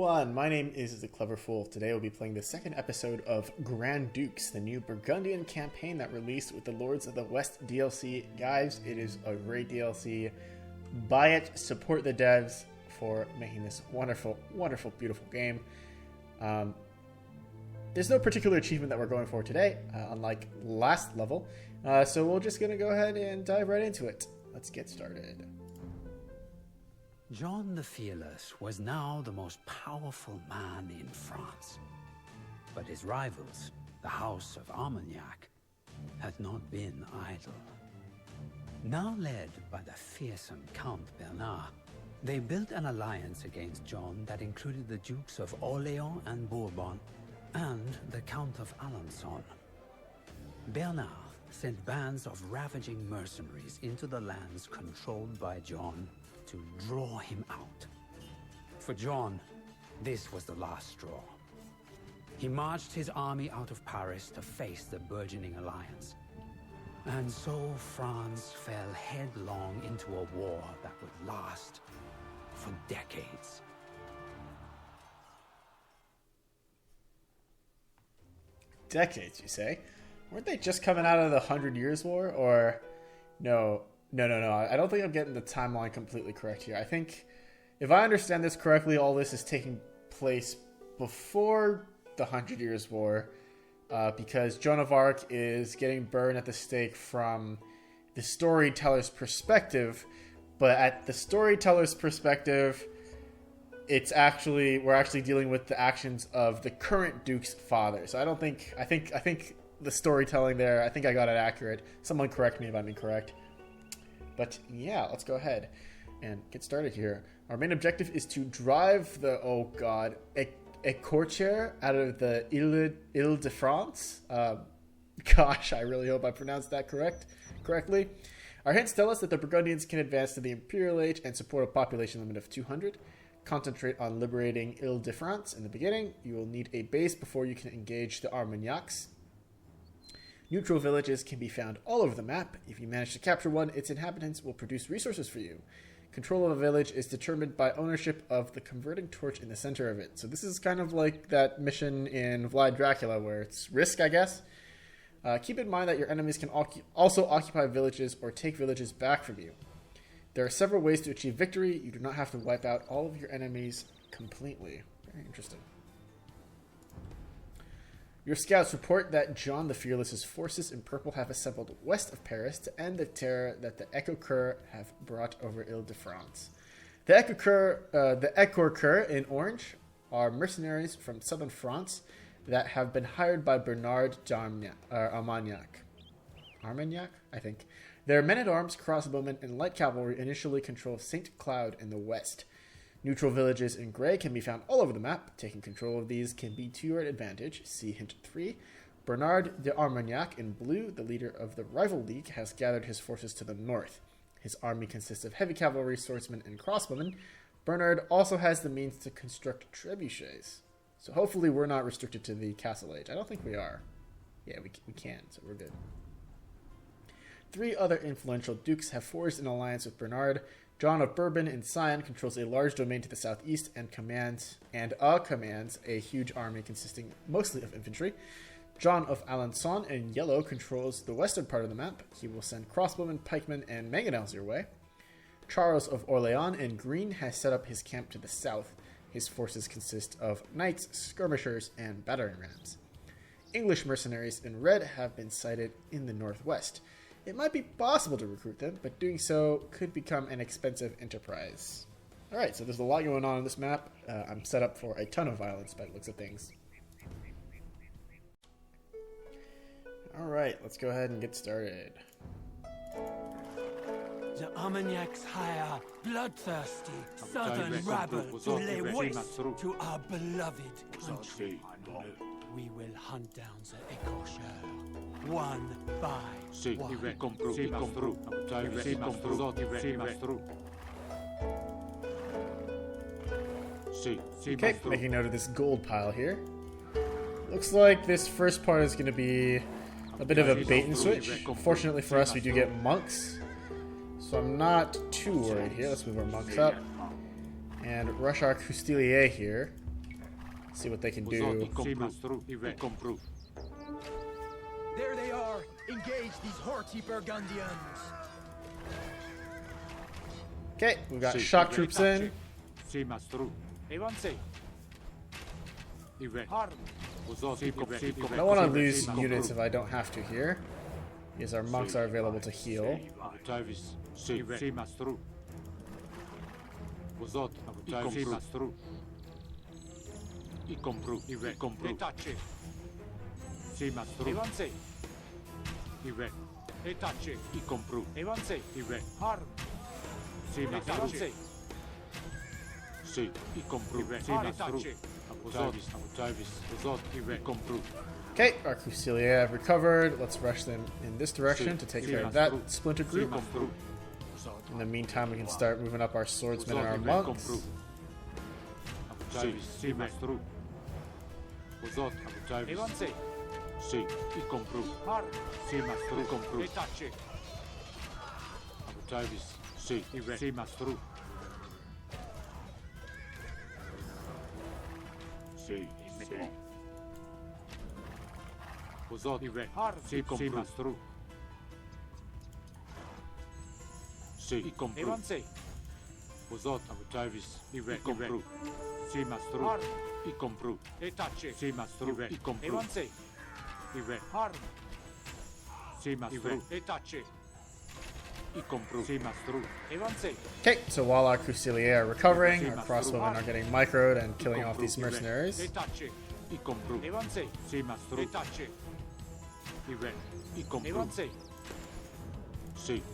everyone, my name is The Clever Fool. Today we'll be playing the second episode of Grand Dukes, the new Burgundian campaign that released with the Lords of the West DLC. Guys, it is a great DLC. Buy it, support the devs for making this wonderful, wonderful, beautiful game. There's no particular achievement that we're going for today, unlike last level, so we're just going to go ahead and dive right into it. Let's get started. John the Fearless was now the most powerful man in France. But his rivals, the House of Armagnac, had not been idle. Now led by the fearsome Count Bernard, they built an alliance against John that included the Dukes of Orléans and Bourbon, and the Count of Alençon. Bernard sent bands of ravaging mercenaries into the lands controlled by John to draw him out. For John, this was the last straw. He marched his army out of Paris to face the burgeoning alliance. And so France fell headlong into a war that would last for decades. Decades, you say? Weren't they just coming out of the 100 Years' War? Or no. I don't think I'm getting the timeline completely correct here. I think, if I understand this correctly, all this is taking place before the 100 Years' War, because Joan of Arc is getting burned at the stake from the storyteller's perspective, but at the storyteller's perspective, we're actually dealing with the actions of the current Duke's father. So I think the storytelling there, I think I got it accurate. Someone correct me if I'm incorrect. But yeah, let's go ahead and get started here. Our main objective is to drive the, Écorcher out of the Ile-de-France. Gosh, I really hope I pronounced that correctly. Our hints tell us that the Burgundians can advance to the Imperial Age and support a population limit of 200. Concentrate on liberating Ile-de-France in the beginning. You will need a base before you can engage the Armagnacs. Neutral villages can be found all over the map. If you manage to capture one, its inhabitants will produce resources for you. Control of a village is determined by ownership of the converting torch in the center of it. So this is kind of like that mission in Vlad Dracula where it's risk, I guess. Keep in mind that your enemies can also occupy villages or take villages back from you. There are several ways to achieve victory. You do not have to wipe out all of your enemies completely. Very interesting. Your scouts report that John the Fearless's forces in purple have assembled west of Paris to end the terror that the Écorchers have brought over Ile-de-France. The Écorchers in orange are mercenaries from southern France that have been hired by Bernard Armagnac. Armagnac, I think. Their men-at-arms, crossbowmen, and light cavalry initially control St. Cloud in the west. Neutral villages in gray can be found all over the map. Taking control of these can be to your advantage. See hint 3. Bernard de Armagnac in blue, the leader of the rival league, has gathered his forces to the north. His army consists of heavy cavalry, swordsmen, and crossbowmen. Bernard also has the means to construct trebuchets. So hopefully we're not restricted to the Castle Age. I don't think we are. Yeah, we can, so we're good. 3 other influential dukes have forged an alliance with Bernard. John of Bourbon in cyan controls a large domain to the southeast and commands a huge army consisting mostly of infantry. John of Alençon in yellow controls the western part of the map. He will send crossbowmen, pikemen, and mangonels your way. Charles of Orléans in green has set up his camp to the south. His forces consist of knights, skirmishers, and battering rams. English mercenaries in red have been sighted in the northwest. It might be possible to recruit them, but doing so could become an expensive enterprise. Alright, so there's a lot going on in this map. I'm set up for a ton of violence by the looks of things. Alright, let's go ahead and get started. The Armagnacs hire bloodthirsty southern rabble to lay waste to our beloved country. We will hunt down the Écorchers, one by one. Okay, making note of this gold pile here. Looks like this first part is going to be a bit of a bait and switch. Fortunately for us, we do get monks, so I'm not too worried here. Let's move our monks up and rush our Coustilier here. See what they can There do. they are. Engage these haughty Burgundians. Okay, we've got shock troops in. I don't want to lose units if I don't have to here. Because our monks are available to heal. Okay, our Crucilia have recovered. Let's rush them in this direction to take care of that splinter group. In the meantime, we can start moving up our swordsmen and our monks. Okay, so while our Crucilia are recovering, our crossbowmen are getting microed and killing off these mercenaries.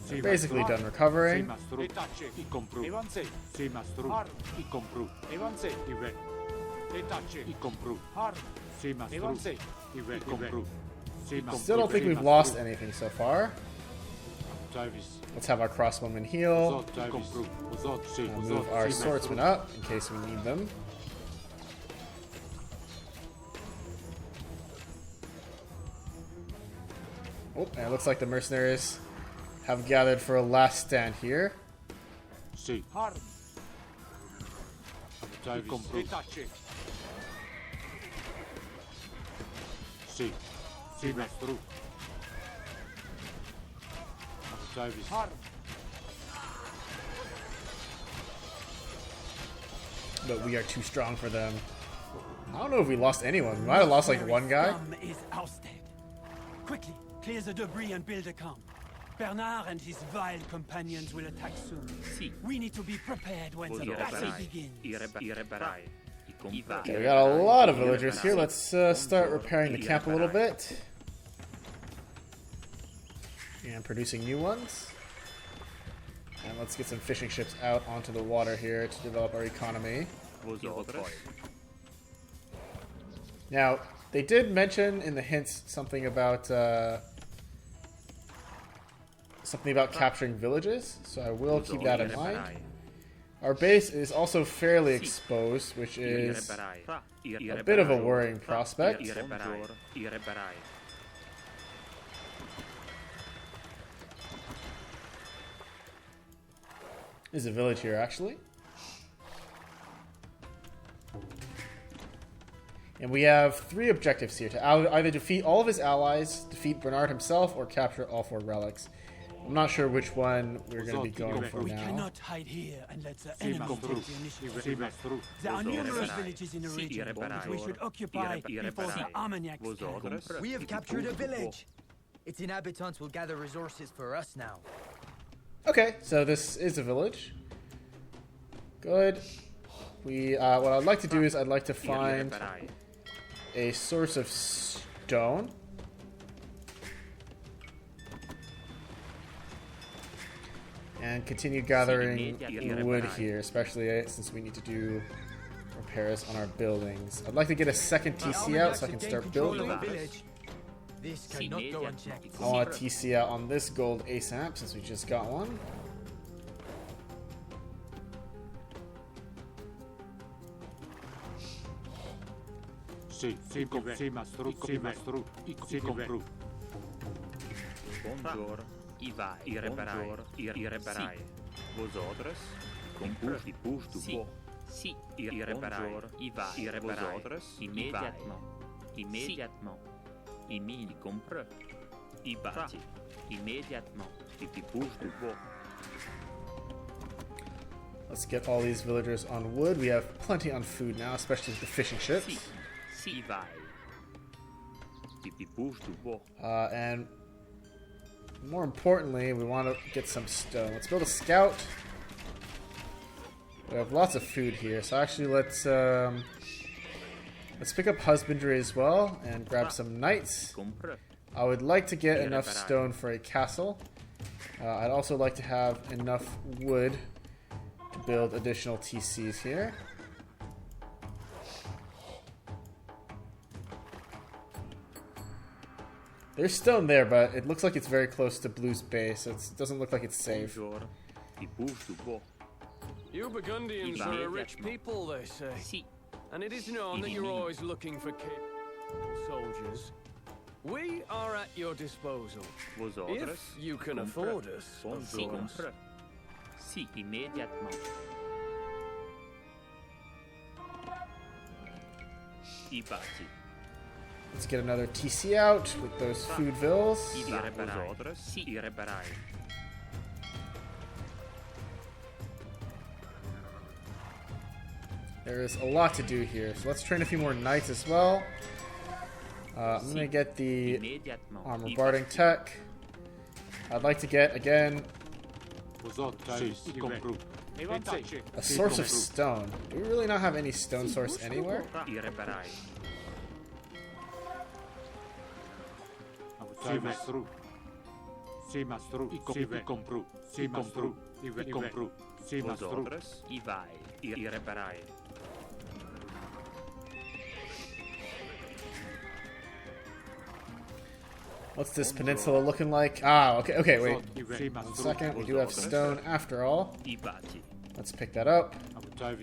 They're basically done recovering. Still don't think we've lost anything so far. Let's have our crossbowmen heal. Move our swordsmen up in case we need them. Oh, and it looks like the mercenaries have gathered for a last stand here. But we are too strong for them. I don't know if we lost anyone. We might have lost like one guy. Is ousted. Quickly, clear the debris and build a camp. Bernard and his vile companions will attack soon. We need to be prepared when the battle begins. Okay, we got a lot of villagers here. Let's start repairing the camp a little bit. And producing new ones. And let's get some fishing ships out onto the water here to develop our economy. Now, they did mention in the hints something about capturing villages, so I will keep that in mind. Our base is also fairly exposed, which is a bit of a worrying prospect. There's a village here, actually. And we have 3 objectives here, to either defeat all of his allies, defeat Bernard himself, or capture all 4 relics. I'm not sure which one we're going to be going for We now. cannot hide here and let the enemy take the initiative. There are numerous villages in the region which we should occupy before the Armagnacs can. We have captured a village. Its inhabitants will gather resources for us now. Okay, so this is a village. Good. What I'd like to do is I'd like to find a source of stone. And continue gathering wood here, especially since we need to do repairs on our buildings. I'd like to get a second TC out so I can start building. This cannot go unchecked. I want a TC out on this gold ASAP since we just got one. Si, irrépareil. Il va. Irrépareil. Immédiatement. Immédiatement. Il comprend. Il bâtit. Immédiatement. Il bouge du bois. Let's get all these villagers on wood. We have plenty on food now, especially with the fishing ships. Si, il va. Il bouge du bois. And more importantly, we want to get some stone. Let's build a scout. We have lots of food here, so actually let's pick up husbandry as well and grab some knights. I would like to get enough stone for a castle. I'd also like to have enough wood to build additional TCs here. There's stone there, but it looks like it's very close to Blue's base, so it doesn't look like it's safe. You Burgundians are a rich people, they say. And it is known that you're always looking for soldiers. We are at your disposal. If you can afford us, of course. Si, immédiatement. Il bâtit. Let's get another TC out with those food vills. Si, irrépareil. There's a lot to do here, so let's train a few more knights as well. I'm gonna get the armor barding tech. I'd like to get, again, a source of stone. Do we really not have any stone source anywhere? What's this peninsula looking like? Ah, okay, wait. 1 second, we do have stone after all. Let's pick that up. I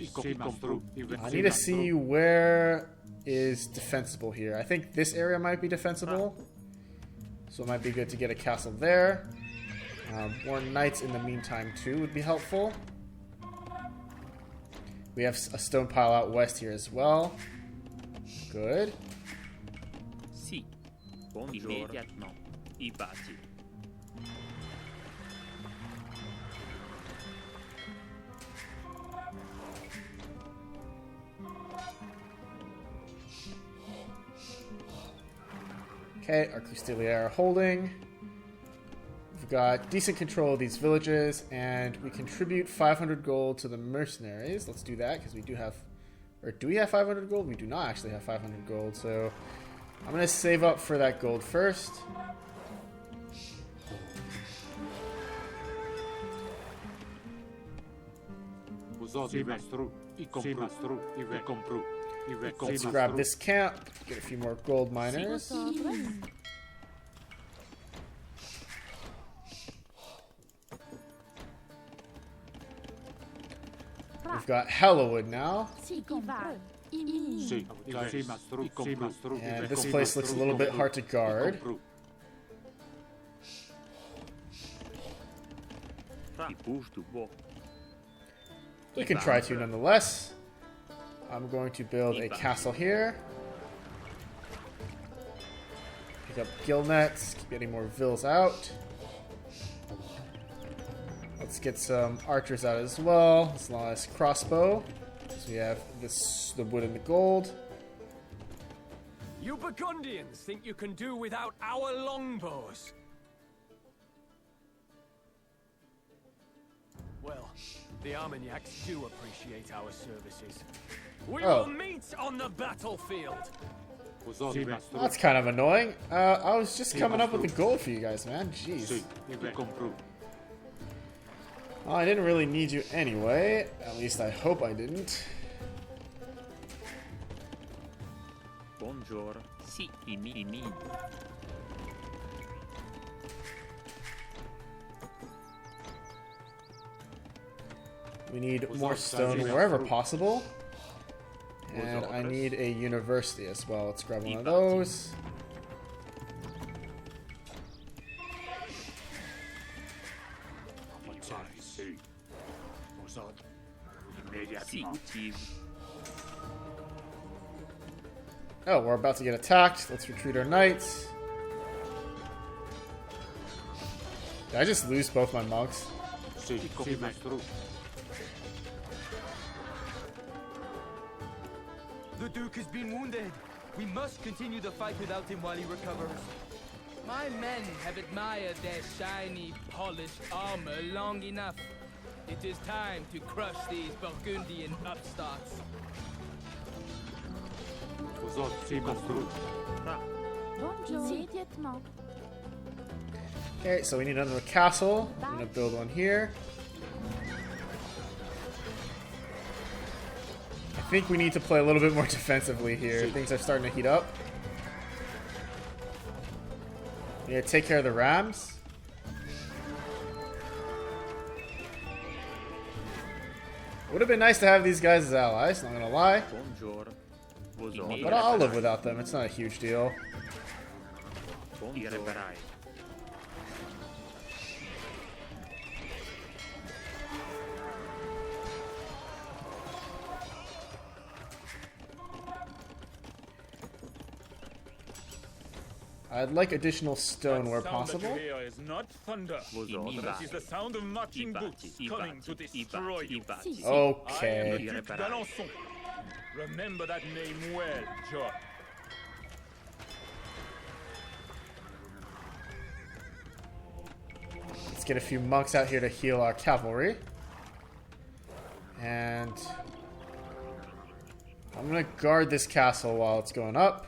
need to see where is defensible here. I think this area might be defensible. So it might be good to get a castle there. More knights in the meantime too would be helpful. We have a stone pile out west here as well. Good. Si. Immédiatement. Il bâtit. Okay, our Crustelier are holding. We've got decent control of these villages, and we contribute 500 gold to the mercenaries. Let's do that, because we do have... Or do we have 500 gold? We do not actually have 500 gold, so... I'm going to save up for that gold first. Let's grab this camp, get a few more gold miners. We've got Hallowwood now. And this place looks a little bit hard to guard. We can try to nonetheless. I'm going to build a castle here. Pick up guild nets, keep getting more vills out. Let's get some archers out as well, as long as crossbow. So we have the wood and the gold. You Burgundians think you can do without our longbows? Well, the Armagnacs do appreciate our services. We will meet on the battlefield. That's kind of annoying. I was just coming up with the gold for you guys, man. Jeez. Well, I didn't really need you anyway. At least I hope I didn't. Bonjour. Si, imi. We need more stone wherever possible. And I need a university as well. Let's grab one of those. Oh, we're about to get attacked. Let's retreat our knights. Did I just lose both my monks? The Duke has been wounded. We must continue the fight without him while he recovers. My men have admired their shiny, polished armor long enough. It is time to crush these Burgundian upstarts. Okay, so we need another castle. I'm gonna build one here. I think we need to play a little bit more defensively here. Things are starting to heat up. We need to take care of the rams. Would have been nice to have these guys as allies, not gonna lie. But I'll live without them, it's not a huge deal. I'd like additional stone where possible. Is not thunder. It is the sound of marching boots coming to destroy you. Okay. I am the Duc d'Alençon. Remember that name well, John. Let's get a few monks out here to heal our cavalry. And I'm gonna guard this castle while it's going up.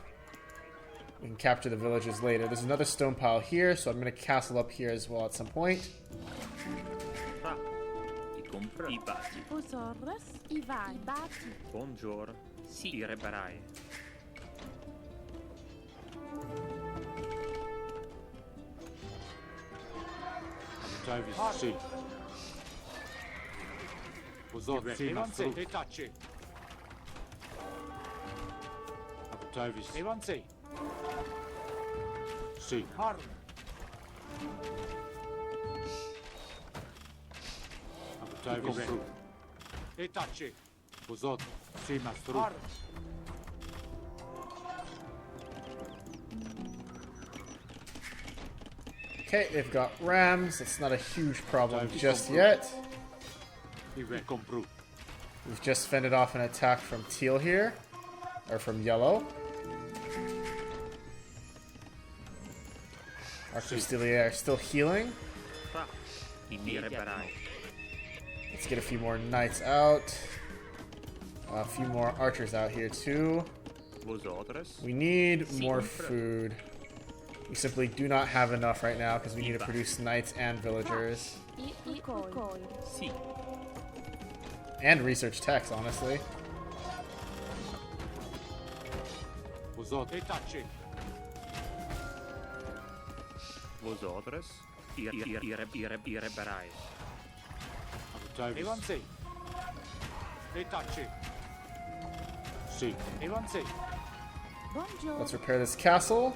We can capture the villages later. There's another stone pile here, so I'm going to castle up here as well at some point. Sì. Okay, they've got rams. It's not a huge problem just yet. We've just fended off an attack from teal here, or from yellow. Our Custilier are still healing. Let's get a few more knights out. A few more archers out here too. We need more food. We simply do not have enough right now because we need to produce knights and villagers. And research techs, honestly. Vosotros ireberai. Let's repair this castle.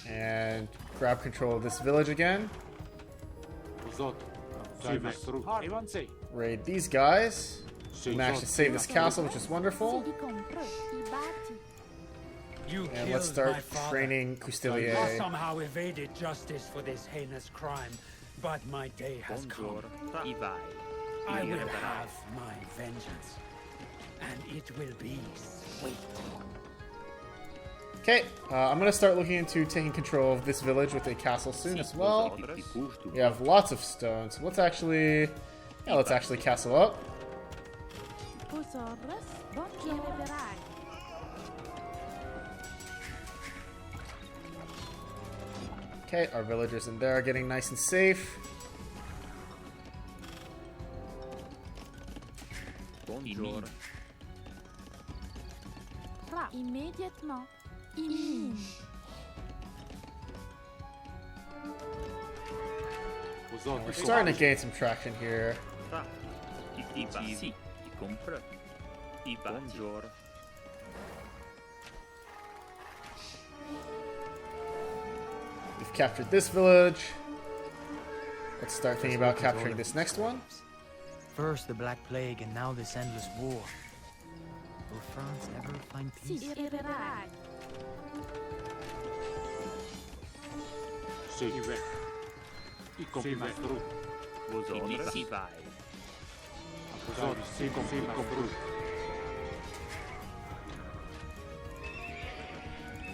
And grab control of this village again. Raid these guys. We managed to save this castle, which is wonderful. And let's start training Custilier. I somehow evaded justice for this heinous crime, but my day has come. I will have my vengeance, and it will be sweet. Okay, I'm going to start looking into taking control of this village with a castle soon as well. We have lots of stone, so let's actually castle up. Okay, our villagers in there are getting nice and safe. Immédiatement. We're starting to gain some traction here. We've captured this village. Let's start thinking about capturing this next one. First the Black Plague, and now this endless war. Will France ever find peace?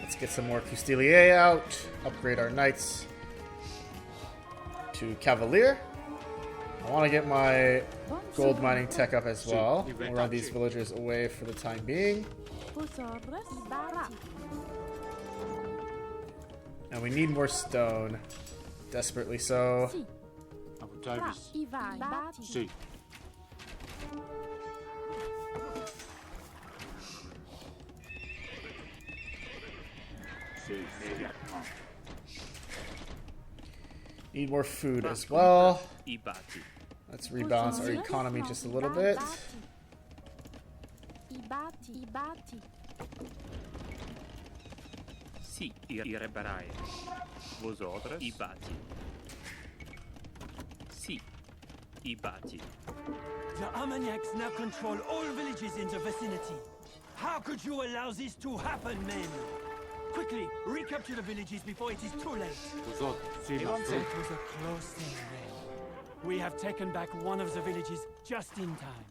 Let's get some more Custilier out. Upgrade our knights to Cavalier. I want to get my gold mining tech up as well. We'll run these villagers away for the time being. And we need more stone. Desperately so. Need more food as well. Let's rebalance our economy just a little bit. Sì, i reberai. Vosotros, i bati. Sì, i bati. The Armagnacs now control all villages in the vicinity. How could you allow this to happen, men? Quickly, recapture the villages before it is too late. It was a close thing, men. We have taken back one of the villages just in time.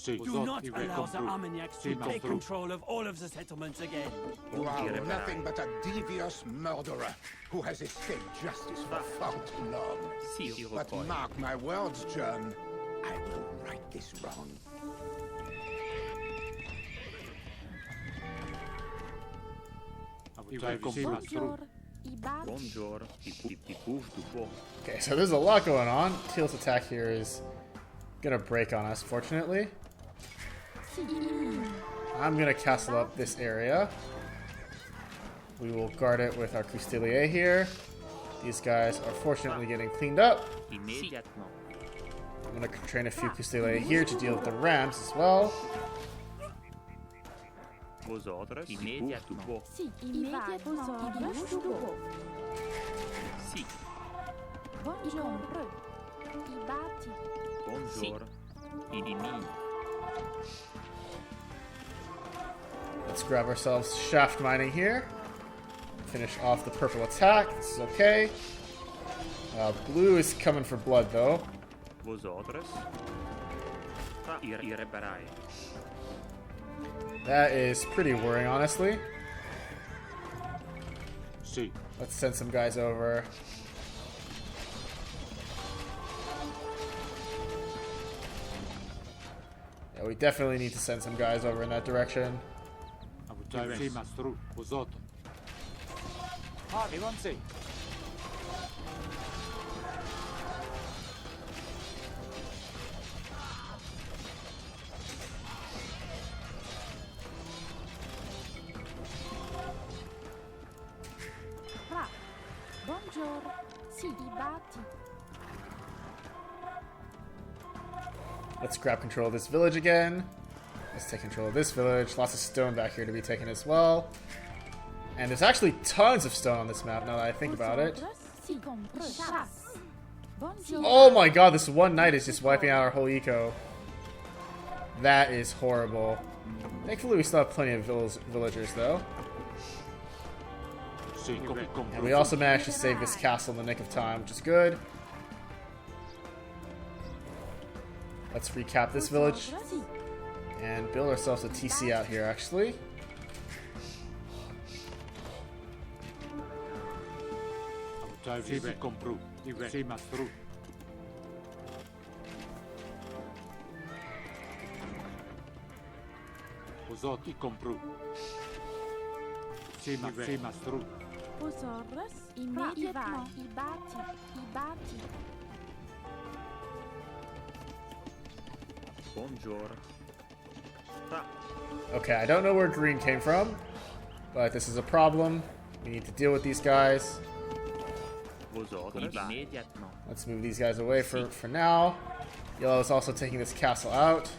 Do not allow the Armagnacs to take control of all of the settlements again. You are nothing but a devious murderer who has escaped justice for far too long. But mark my words, John, I will right this wrong. Okay, so there's a lot going on. Teal's attack here is gonna break on us, fortunately. I'm gonna castle up this area. We will guard it with our Custilier here. These guys are fortunately getting cleaned up. I'm gonna train a few Custilier here to deal with the ramps as well. Vosotros, immédiatement. Sì, immédiatement. Sì. Buongiorno. I batti. Buongiorno. I nemici. Let's grab ourselves shaft mining here. Finish off the purple attack. This is okay. Blue is coming for blood though. Vosotros. I reberai. That is pretty worrying, honestly. Let's send some guys over. Yeah, we definitely need to send some guys over in that direction. Let's grab control of this village again. Let's take control of this village. Lots of stone back here to be taken as well. And there's actually tons of stone on this map now that I think about it. Oh my god, this one knight is just wiping out our whole eco. That is horrible. Thankfully we still have plenty of villagers though. And we also managed to save this castle in the nick of time, which is good. Let's recap this village and build ourselves a TC out here, actually. Okay, I don't know where green came from, but this is a problem. We need to deal with these guys. Let's move these guys away for now. Yellow is also taking this castle out.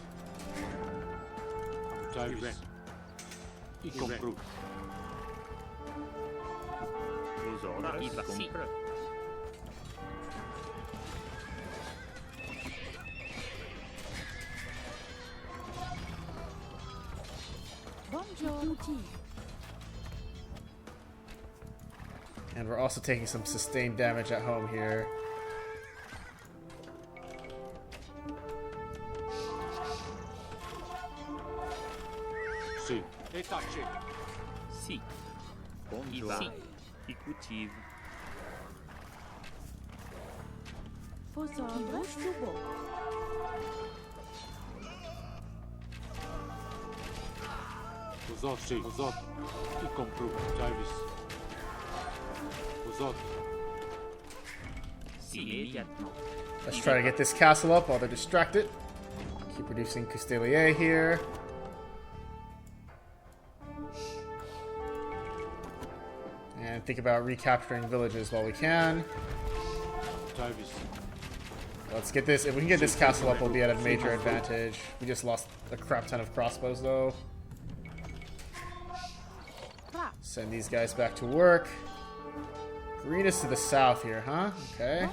And we're also taking some sustained damage at home here. Sì. E tacci. Sì. Buongiorno. Sì. I cultivi. Uzot, sì. Uzot. I compru. Jarvis. Uzot. Let's try to get this castle up while they're distracted. Keep reducing Castelier here. And think about recapturing villages while we can. Let's get this. If we can get this castle up, we'll be at a major advantage. We just lost a crap ton of crossbows, though. Send these guys back to work. Green is to the south here, huh? Okay.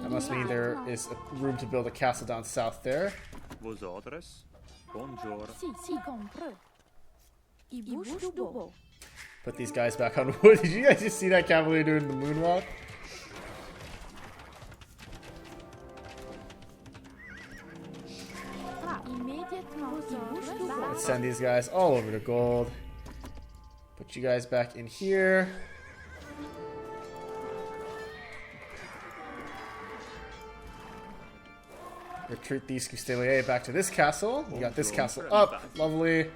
That must mean there is room to build a castle down south there. Vosotros. Buongiorno. Put these guys back on wood. Did you guys just see that cavalier doing the moonwalk? Let's send these guys all over to gold. Put you guys back in here. Retreat these Custelier back to this castle. We got this castle up. Lovely.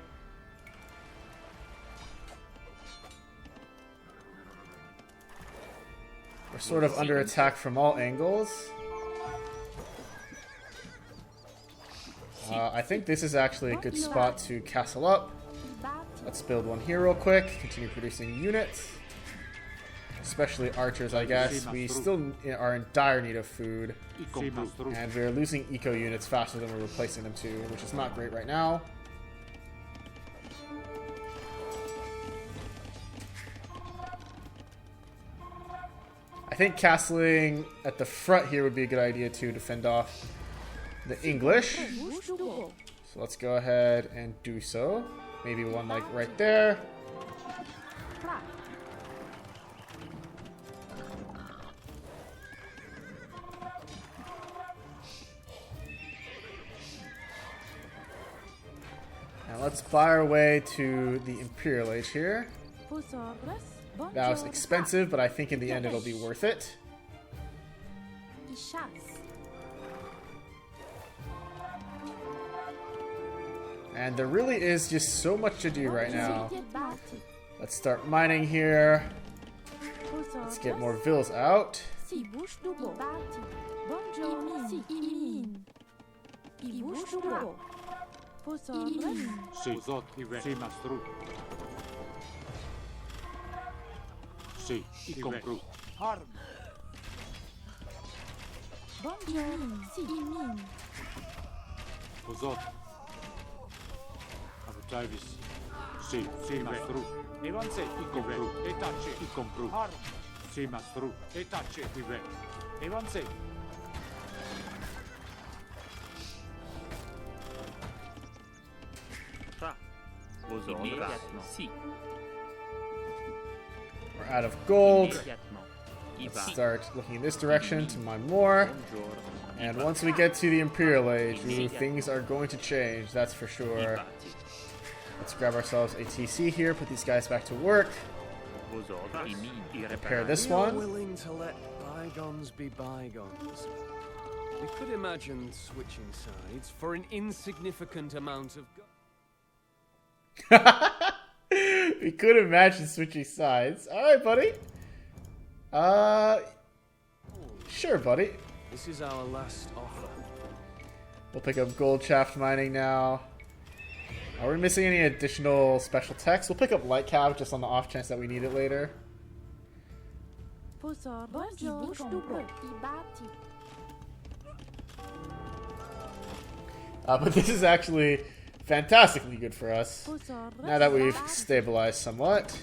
We're sort of under attack from all angles. I think this is actually a good spot to castle up. Let's build one here real quick. Continue producing units. Especially archers, I guess. We still are in dire need of food. And we're losing eco units faster than we're replacing them too, which is not great right now. I think castling at the front here would be a good idea too to fend off the English. So let's go ahead and do so. Maybe one like right there. Now let's buy our way to the Imperial Age here. That was expensive, but I think in the end it'll be worth it. And there really is just so much to do right now. Let's start mining here. Let's get more vills out. Sì, i compru. Uzot. Jarvis. Sì, sì, mastru. Evanse, i compru. E tacce, i compru. Sì, mastru. E tacce, i ve. Evanse. Sì. We're out of gold. Let's start looking in this direction to mine more. And once we get to the Imperial Age, ooh, things are going to change, that's for sure. Let's grab ourselves a TC here, put these guys back to work. Repair this one. We are willing to let bygones be bygones. We could imagine switching sides for an insignificant amount of We could imagine switching sides. Alright, buddy. Sure, buddy. This is our last offer. We'll pick up gold shaft mining now. Are we missing any additional special text? We'll pick up light cav just on the off chance that we need it later. But this is actually fantastically good for us. Now that we've stabilized somewhat.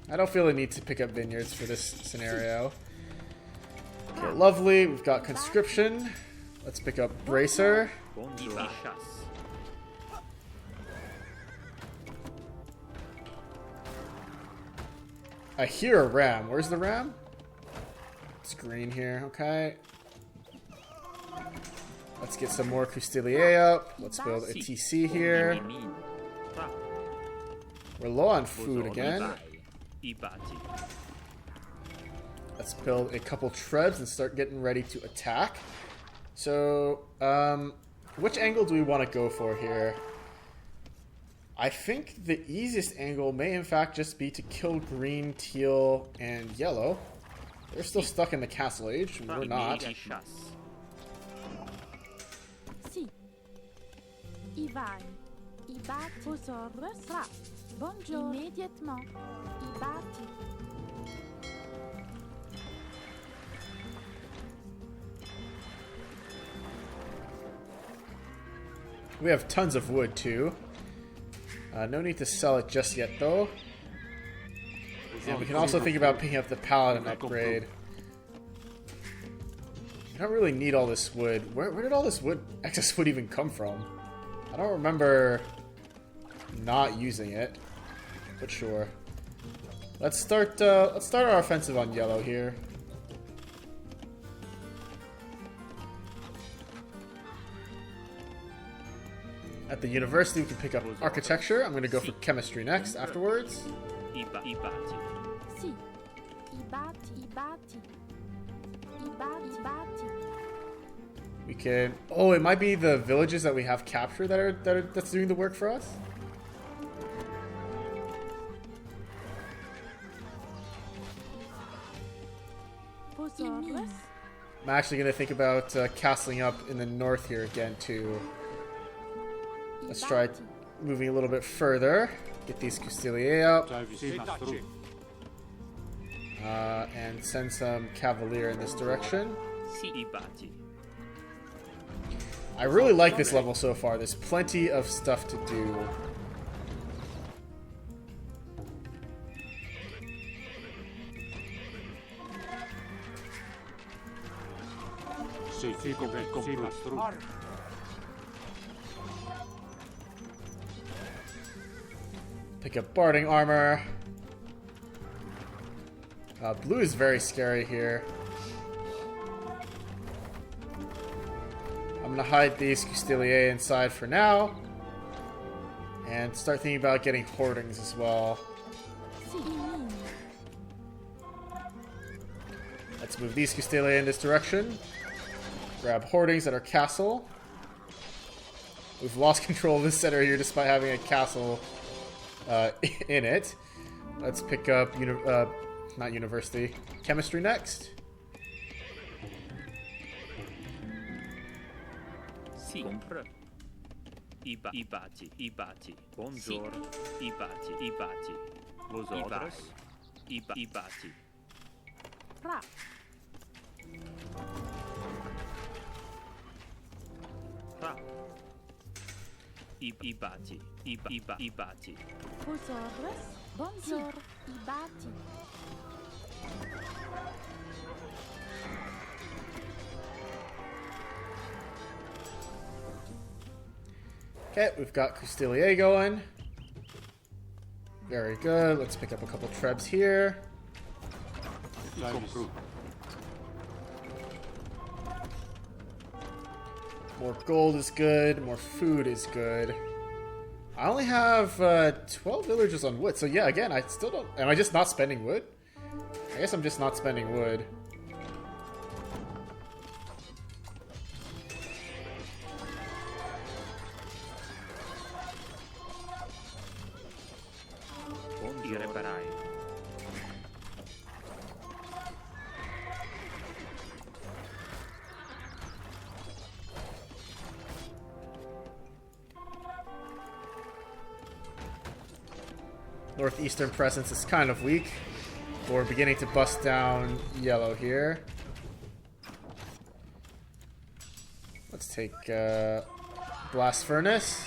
I don't feel a need to pick up vineyards for this scenario. Okay, lovely. We've got conscription. Let's pick up bracer. I hear a ram. Where's the ram? It's green here. Okay. Let's get some more Custilier up. Let's build a TC here. We're low on food again. Let's build a couple trebs and start getting ready to attack. So, which angle do we want to go for here? I think the easiest angle may in fact just be to kill green, teal, and yellow. They're still stuck in the castle age. We're not. Sì. I vai. I batti. Fra. Buongiorno. Immediatement. I batti. We have tons of wood too. No need to sell it just yet though. And we can also think about picking up the paladin upgrade. We don't really need all this wood. Where did all this wood, excess wood, even come from? I don't remember not using it, but sure. Let's start our offensive on yellow here. At the university, we can pick up architecture. I'm going to go for chemistry next afterwards. Sì. I batti. We can. Oh, it might be the villages that we have captured that's doing the work for us. I'm actually going to think about castling up in the north here again too. Let's try moving a little bit further. Get these Custilier up. And send some Cavalier in this direction. I really like this level so far. There's plenty of stuff to do. Pick up barding armor. Blue is very scary here. I'm gonna hide these Custilier inside for now. And start thinking about getting hoardings as well. Let's move these Custilier in this direction. Grab hoardings at our castle. We've lost control of this center here despite having a castle in it. Let's pick up not university, chemistry next. I batti. Buongiorno. I batti. Vosotros. I batti. Fra. I batti. Vosotros. Bonjour. I batti. Okay, we've got Custilier going. Very good. Let's pick up a couple trebs here. More gold is good. More food is good. I only have 12 villagers on wood. So yeah, again, I still don't... Am I just not spending wood? I guess I'm just not spending wood. Northeastern presence is kind of weak. We're beginning to bust down yellow here. Let's take Blast Furnace.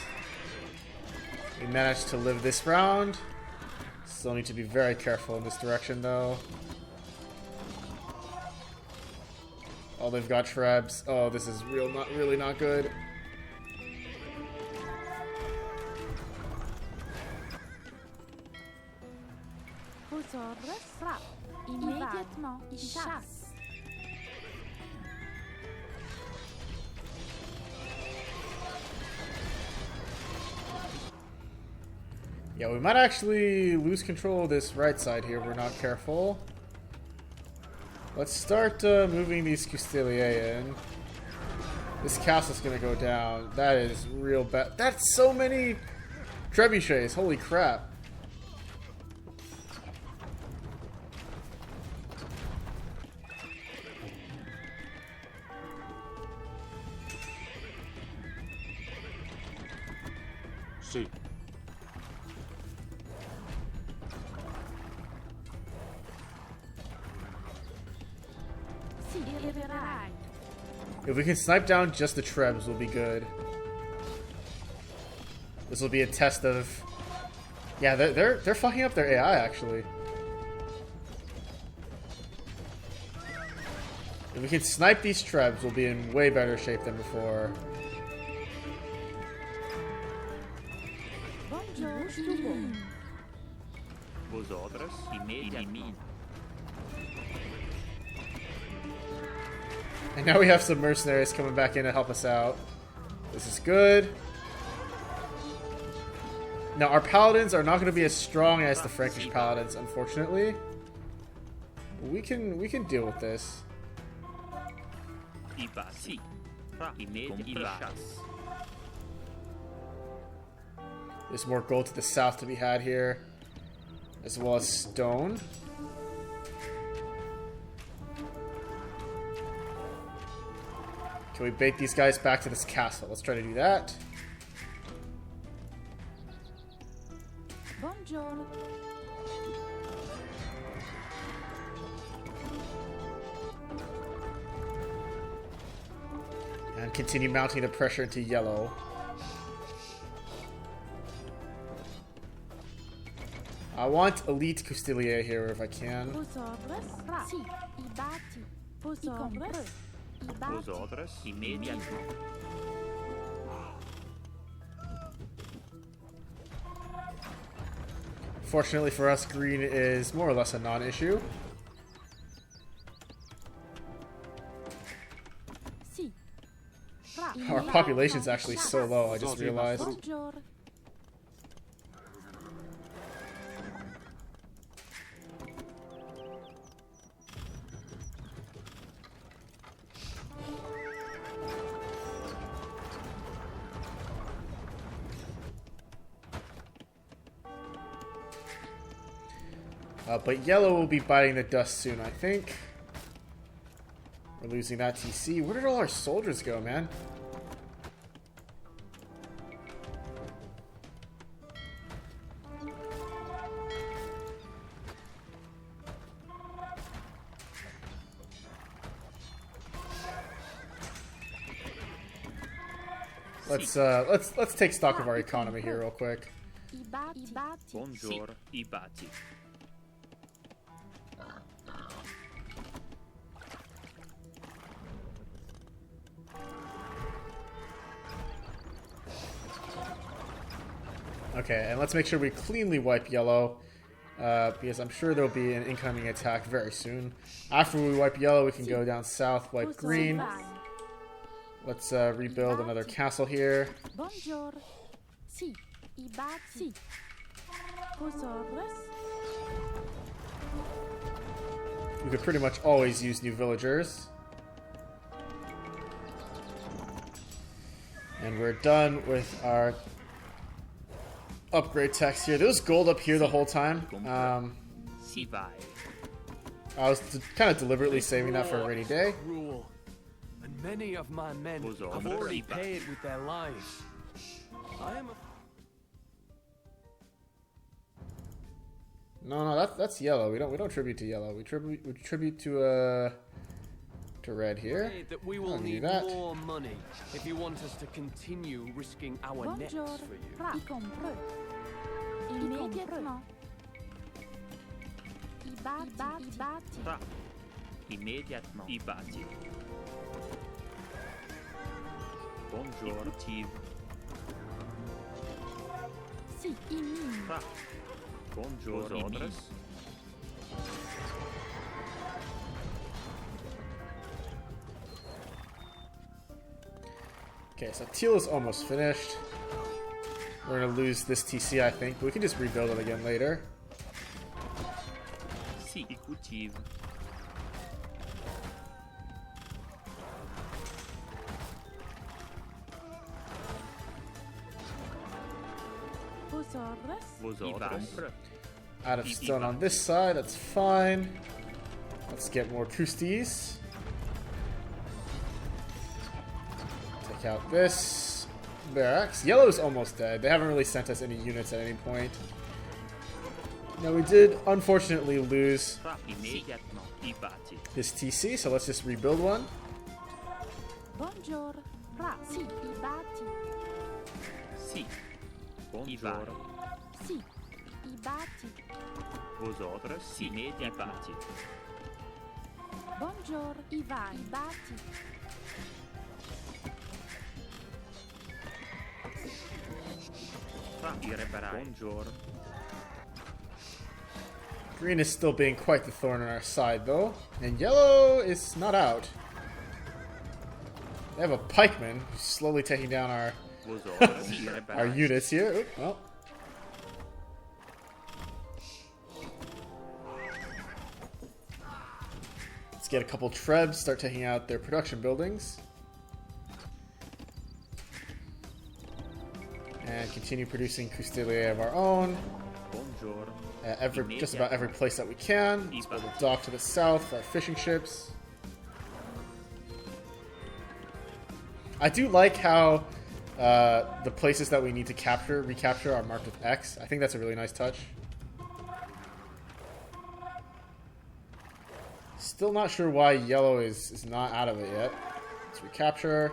We managed to live this round. Still need to be very careful in this direction though. Oh, they've got Trebs. Oh, this is really not good. Posordre, frappe. Immédiatement, il chasse. Yeah, we might actually lose control of this right side here if we're not careful. Let's start moving these Custelier in. This castle's gonna go down. That is real bad. That's so many trebuchets. Holy crap. See. If we can snipe down just the Trebs, we'll be good. This will be a test of... Yeah, they're fucking up their AI, actually. If we can snipe these Trebs, we'll be in way better shape than before. And now we have some mercenaries coming back in to help us out. This is good. Now our paladins are not going to be as strong as the Frankish paladins, unfortunately. But we can deal with this. There's more gold to the south to be had here, as well as stone. Can we bait these guys back to this castle? Let's try to do that. Buongiorno. And continue mounting the pressure into yellow. I want elite Custelier here if I can. Fortunately for us, green is more or less a non-issue. Our population's actually so low, I just realized. But yellow will be biting the dust soon, I think. We're losing that TC. Where did all our soldiers go, man? Let's take stock of our economy here real quick. Bonjour, Ibati. Okay, and let's make sure we cleanly wipe yellow, because I'm sure there'll be an incoming attack very soon. After we wipe yellow, we can go down south, wipe green. Let's rebuild another castle here. We could pretty much always use new villagers. And we're done with our upgrade text here. There was gold up here the whole time. I was kind of deliberately saving that for a rainy day. And many of my men have already paid with their lives. I am. No, that's yellow. We don't tribute to yellow. We tribute to red here. That we will need more money if you want us to continue risking our necks for you. Immédiatement. Immédiatement. Ibati. Bonjour, Tive. Si, Bonjour, ordres. Okay, so Teal is almost finished. We're gonna lose this TC, I think, but we can just rebuild it again later. Si, il cultive. Vos ordres. Out of stone on this side, that's fine. Let's get more Kustis. Take out this barracks. Yellow's almost dead. They haven't really sent us any units at any point. Now we did unfortunately lose this TC, so let's just rebuild one. Bonjour. Si, i batti. Si. Bonjour. Si, i batti. Vos ordres, si, i batti. Bonjour, i vai, i batti. Bonjour. Green is still being quite the thorn on our side, though. And yellow is not out. They have a pikeman who's slowly taking down our our units here. Oop, well. Let's get a couple trebs, start taking out their production buildings. And continue producing Custellier of our own. Bonjour. Just about every place that we can. Let's build a dock to the south for our fishing ships. I do like how the places that we need to recapture are marked with X. I think that's a really nice touch. Still not sure why yellow is not out of it yet. Let's recapture.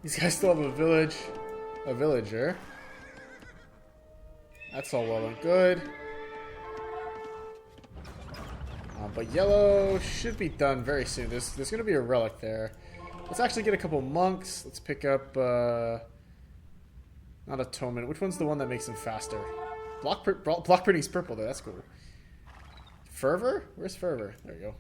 These guys still have a villager. That's all well and good. But yellow should be done very soon. There's going to be a relic there. Let's actually get a couple monks. Let's pick up, not atonement. Which one's the one that makes them faster? Block printing's purple though. That's cool. Fervor? Where's Fervor? There we go.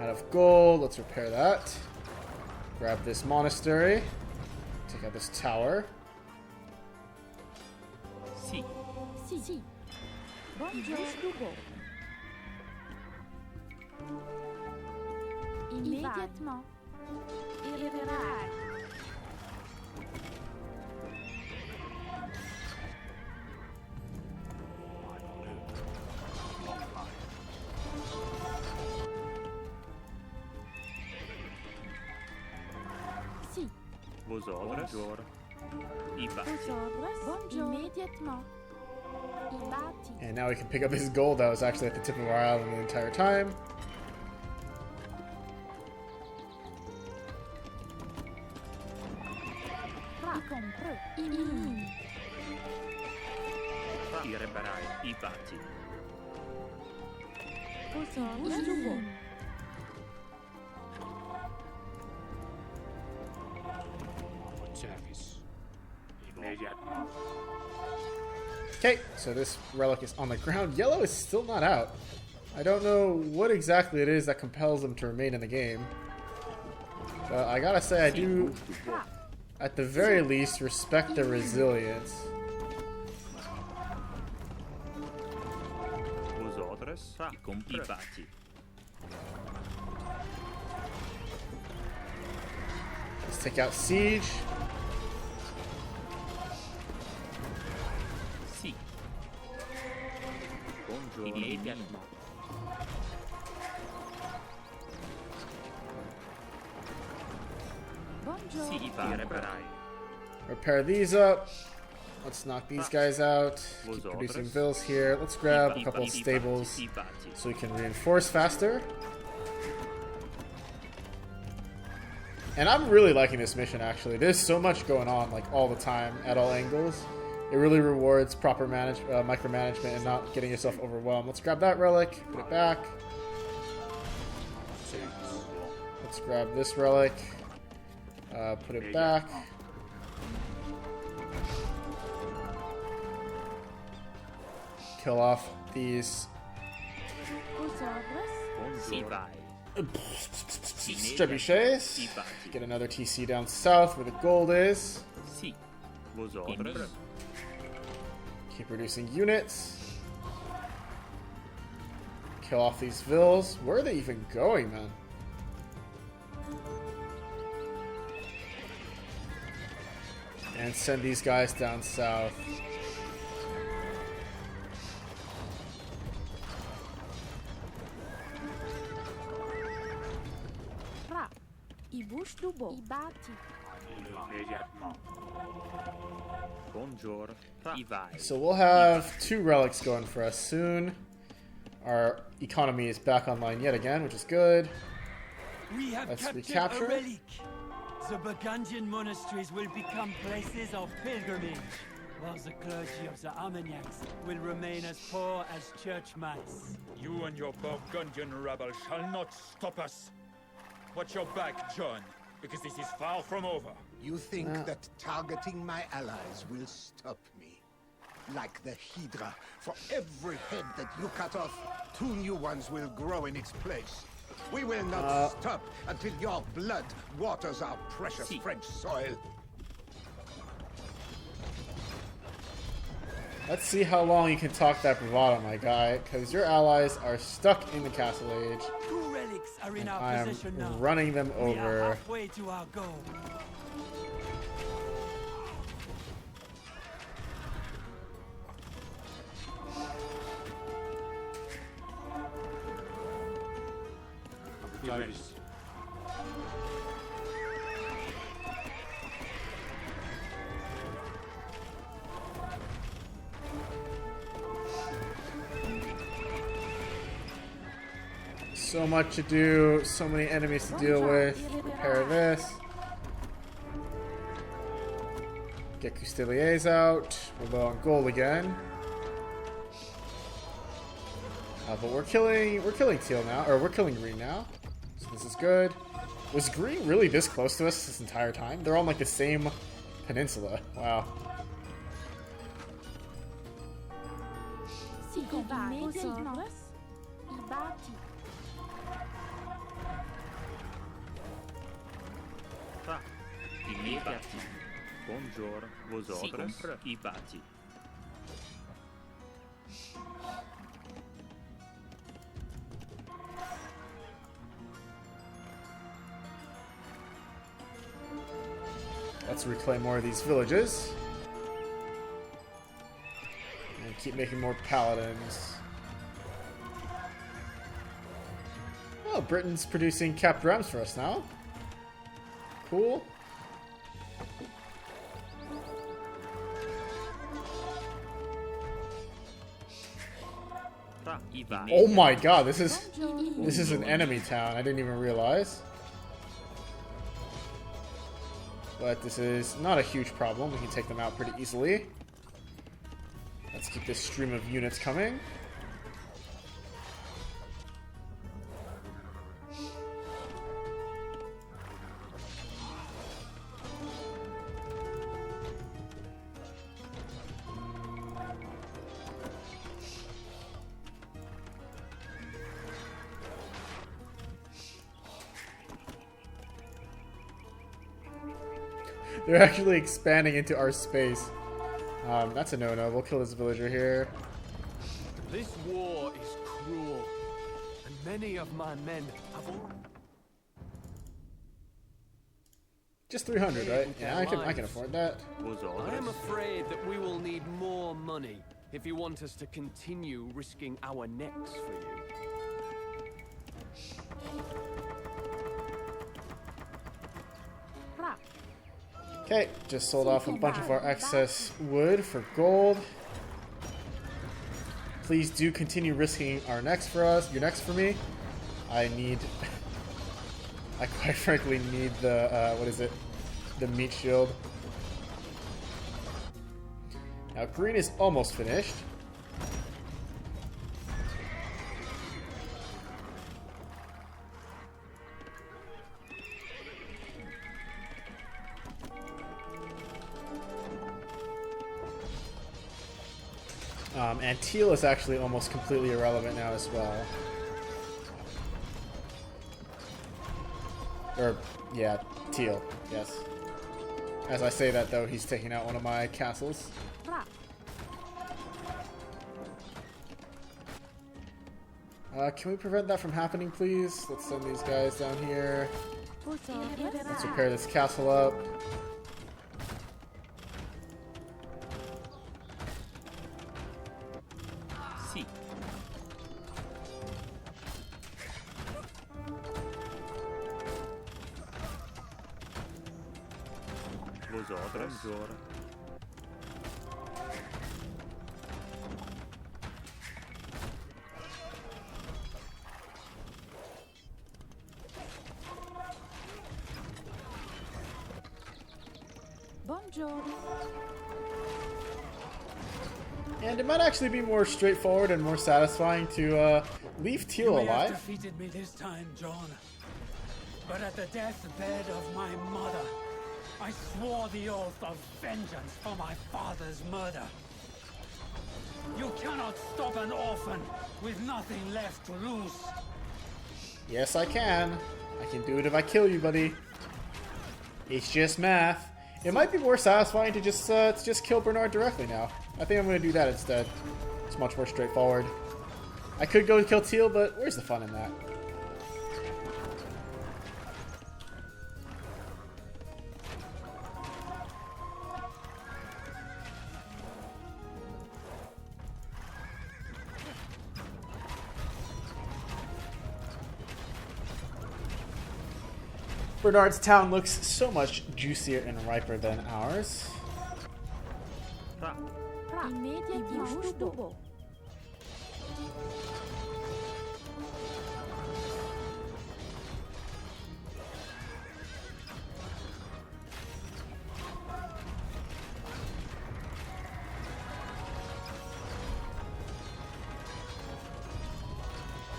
Out of gold, let's repair that. Grab this monastery. Take out this tower. Si. Si. Immédiatement. Irrévéral. Vos ordres. Bonjour. I batti. Immédiatement. I batti. And now we can pick up his gold that was actually at the tip of our island the entire time. I batti. Service. Okay, so this relic is on the ground. Yellow is still not out. I don't know what exactly it is that compels them to remain in the game. But I gotta say, I do, at the very least, respect their resilience. Vos ordres. I batti. Let's take out Siege. Si. Bonjour. Immédiatement. Si, i reparai. Repair these up. Let's knock these guys out. Keep producing vills here. Let's grab a couple of stables so we can reinforce faster. And I'm really liking this mission, actually. There's so much going on, like, all the time, at all angles. It really rewards proper micromanagement and not getting yourself overwhelmed. Let's grab that relic, put it back. Let's grab this relic, put it back. Kill off these trebuchets. Get another TC down south where the gold is. Keep reducing units. Kill off these vills. Where are they even going, man? And send these guys down south. So we'll have 2 relics going for us soon. Our economy is back online yet again, which is good. Let's recapture. The Burgundian monasteries will become places of pilgrimage, while the clergy of the Armagnacs will remain as poor as church mice. You and your Burgundian rabble shall not stop us. Watch your back, John, because this is far from over. You think that targeting my allies will stop me? Like the Hydra, for every head that you cut off, 2 new ones will grow in its place. We will not stop until your blood waters our precious French soil. Let's see how long you can talk that bravado, my guy, because your allies are stuck in the Castle Age. 2 relics are in I our am possession now. running them We are over. halfway to our goal. Clovis. So much to do, so many enemies to deal with. Repair this. Get Custeliers out. We're low on gold again. But we're killing teal now, or we're killing green now. So this is good. Was green really this close to us this entire time? They're on like the same peninsula. Wow. Buongiorno, vosotros i bati. Let's reclaim more of these villages. And keep making more paladins. Oh, Britain's producing capped rams for us now. Cool. Oh my god, this is an enemy town. I didn't even realize. But this is not a huge problem. We can take them out pretty easily. Let's keep this stream of units coming. They're actually expanding into our space. That's a no-no. We'll kill this villager here. This war is cruel, and many of my men have all... Just 300, right? Yeah, I can afford that. I am afraid that we will need more money if you want us to continue risking our necks for you. Okay, just sold off a bunch of our excess wood for gold. Please do continue risking our next for us. Your next for me. I need. I quite frankly need the what is it? The meat shield. Now green is almost finished. And teal is actually almost completely irrelevant now as well. Or, yeah, teal, yes. As I say that, though, he's taking out one of my castles. Can we prevent that from happening, please? Let's send these guys down here. Let's repair this castle up. And it might actually be more straightforward and more satisfying to leave teal alive. You may have defeated me this time, John. But at the deathbed of my mother, I swore the oath of vengeance for my father's murder. You cannot stop an orphan with nothing left to lose. Yes, I can. I can do it if I kill you, buddy. It's just math. It might be more satisfying to just kill Bernard directly now. I think I'm going to do that instead. It's much more straightforward. I could go kill Teal, but where's the fun in that? Bernard's town looks so much juicier and riper than ours.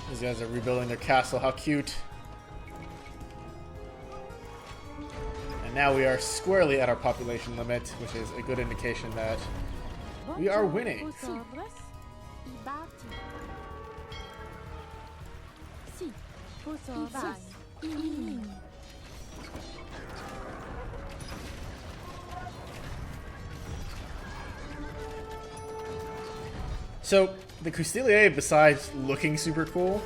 These guys are rebuilding their castle. How cute. Now we are squarely at our population limit, which is a good indication that we are winning. So the Custilier, besides looking super cool,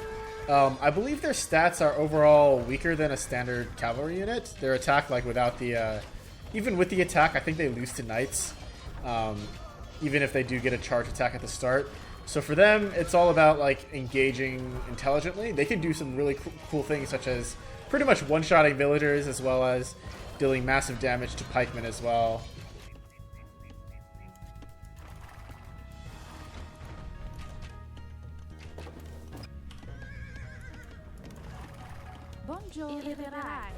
I believe their stats are overall weaker than a standard cavalry unit. Their attack, like without the, even with the attack, I think they lose to knights, even if they do get a charge attack at the start. So for them, it's all about like engaging intelligently. They can do some really cool things, such as pretty much one-shotting villagers, as well as dealing massive damage to pikemen as well.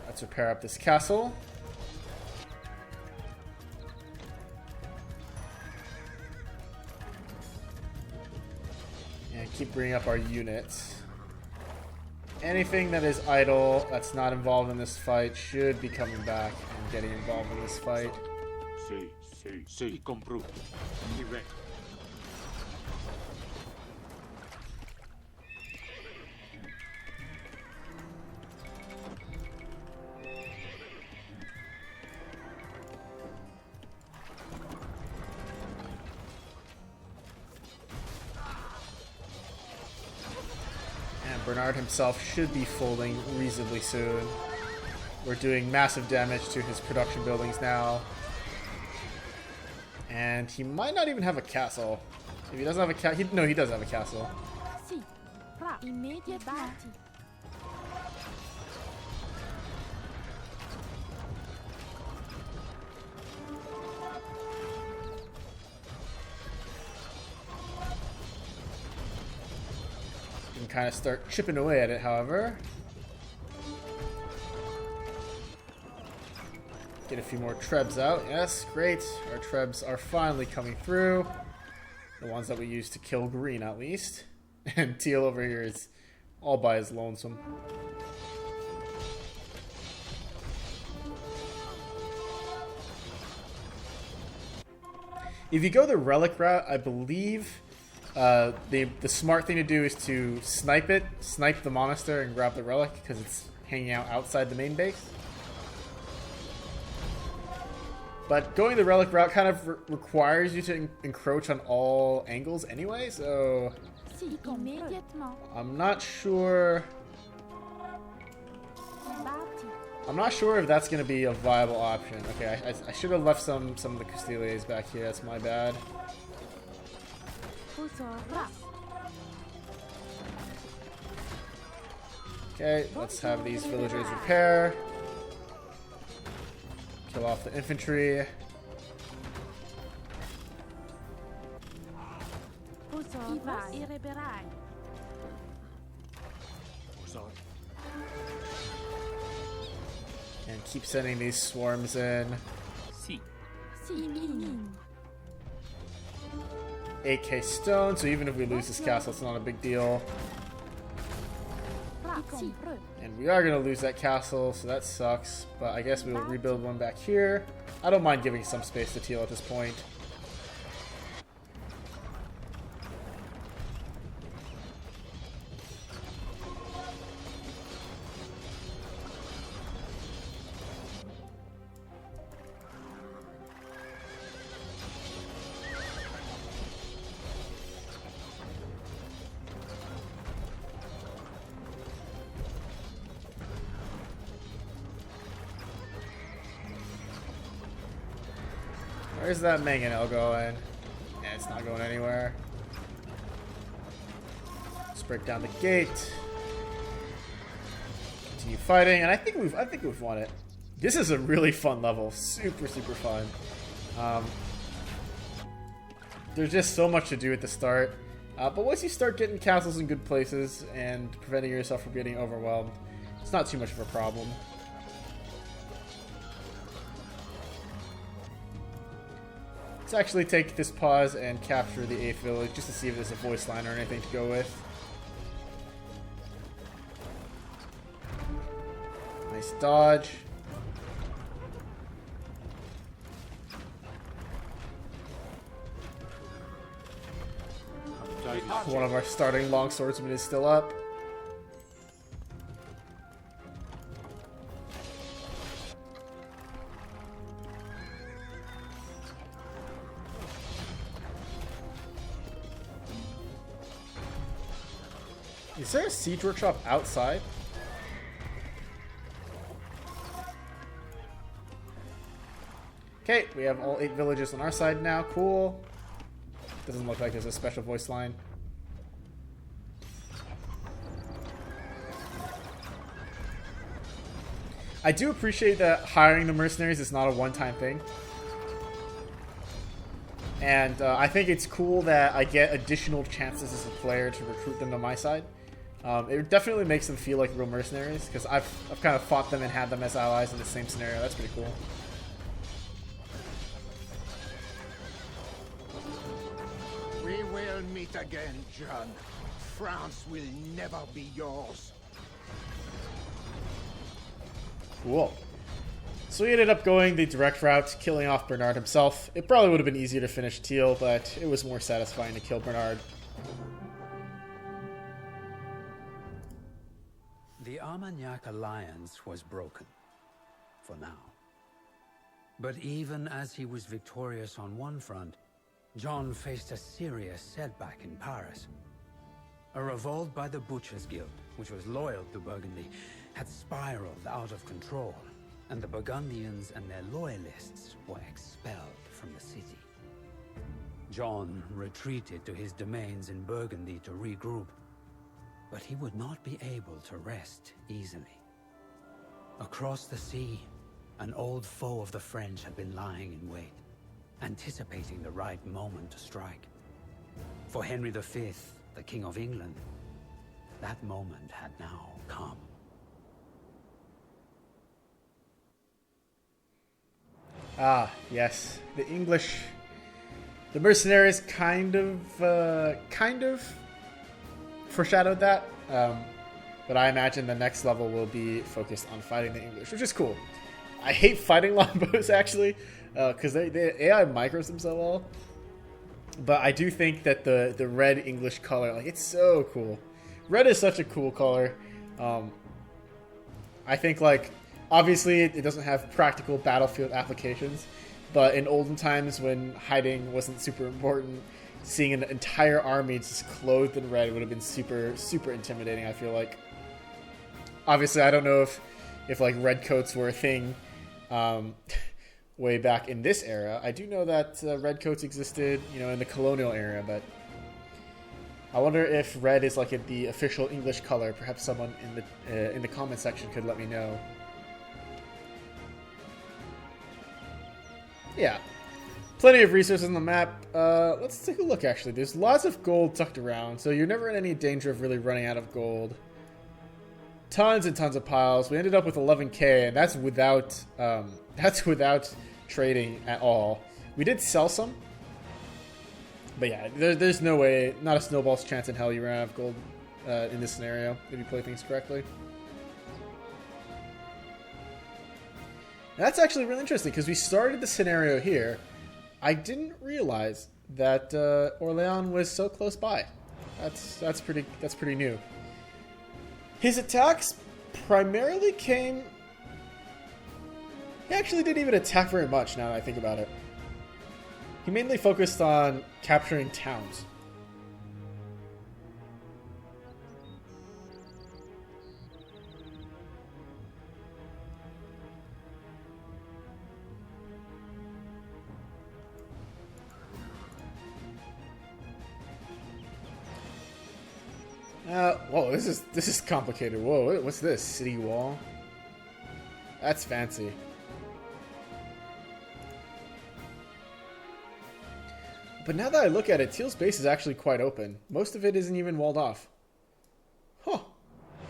Let's repair up this castle. And keep bringing up our units. Anything that is idle, that's not involved in this fight, should be coming back and getting involved in this fight. Bernard himself should be folding reasonably soon. We're doing massive damage to his production buildings now. And he might not even have a castle. If he doesn't have a castle, no, he does have a castle. kind of start chipping away at it, however. Get a few more trebs out. Yes, great. Our trebs are finally coming through. The ones that we used to kill green, at least. And Teal over here is all by his lonesome. If you go the relic route, I believe the smart thing to do is to snipe the monastery and grab the relic, because it's hanging out outside the main base. But going the relic route kind of requires you to encroach on all angles anyway, so I'm not sure. I'm not sure if that's going to be a viable option. Okay, I should have left some of the Castiliers back here. That's my bad. Okay, let's have these villagers repair. Kill off the infantry. And keep sending these swarms in. 8k stone, so even if we lose this castle, it's not a big deal. And we are going to lose that castle, so that sucks. But I guess we will rebuild one back here. I don't mind giving some space to Teal at this point. Where's that mangonel going? Yeah, it's not going anywhere. Let's break down the gate. Continue fighting, and I think we've won it. This is a really fun level, super fun. There's just so much to do at the start, but once you start getting castles in good places and preventing yourself from getting overwhelmed, it's not too much of a problem. Let's actually take this pause and capture the 8th village just to see if there's a voice line or anything to go with. Nice dodge. One of our starting longswordsmen is still up. Is there a siege workshop outside? Okay, we have all 8 villages on our side now. Cool. Doesn't look like there's a special voice line. I do appreciate that hiring the mercenaries is not a one-time thing. And I think it's cool that I get additional chances as a player to recruit them to my side. It definitely makes them feel like real mercenaries, because I've kind of fought them and had them as allies in the same scenario. That's pretty cool. We will meet again, John. France will never be yours. Cool. So we ended up going the direct route, killing off Bernard himself. It probably would have been easier to finish Teal, but it was more satisfying to kill Bernard. The Armagnac alliance was broken, for now. But even as he was victorious on one front, John faced a serious setback in Paris. A revolt by the Butchers' Guild, which was loyal to Burgundy, had spiraled out of control, and the Burgundians and their loyalists were expelled from the city. John retreated to his domains in Burgundy to regroup, but he would not be able to rest easily. Across the sea, an old foe of the French had been lying in wait, anticipating the right moment to strike. For Henry V, the King of England, That moment had now come. Ah, yes. The English... The mercenaries kind of foreshadowed that. But I imagine the next level will be focused on fighting the English, which is cool. I hate fighting longbows, actually, because the AI micros them so well. But I do think that the red English color, like, it's so cool. Red is such a cool color. I think, like, obviously it doesn't have practical battlefield applications, but in olden times when hiding wasn't super important, seeing an entire army just clothed in red would have been super, super intimidating, I feel like. Obviously, I don't know if like red coats were a thing way back in this era. I do know that red coats existed, you know, in the colonial era, but I wonder if red is like the official English color. Perhaps someone in the comment section could let me know. Yeah, plenty of resources on the map. Let's take a look, actually. There's lots of gold tucked around, so you're never in any danger of really running out of gold. Tons and tons of piles. We ended up with 11k, and that's without trading at all. We did sell some, but yeah, there's no way, not a snowball's chance in hell you run out of gold in this scenario if you play things correctly. And that's actually really interesting because we started the scenario here. I didn't realize that Orleans was so close by. That's pretty new. His attacks primarily came... He actually didn't even attack very much now that I think about it. He mainly focused on capturing towns. Whoa, this is complicated. Whoa, what's this? City wall? That's fancy. But now that I look at it, Teal's base is actually quite open. Most of it isn't even walled off. Huh.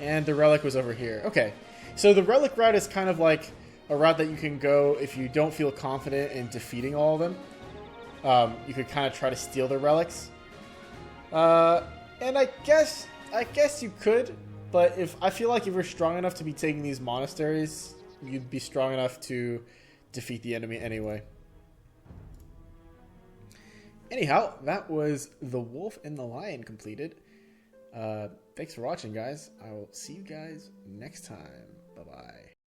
And the relic was over here. Okay. So the relic route is kind of like a route that you can go if you don't feel confident in defeating all of them. You could kind of try to steal the relics. And I guess you could, but I feel like if you're strong enough to be taking these monasteries, you'd be strong enough to defeat the enemy anyway. Anyhow, that was The Wolf and the Lion completed. Thanks for watching, guys. I will see you guys next time. Bye-bye.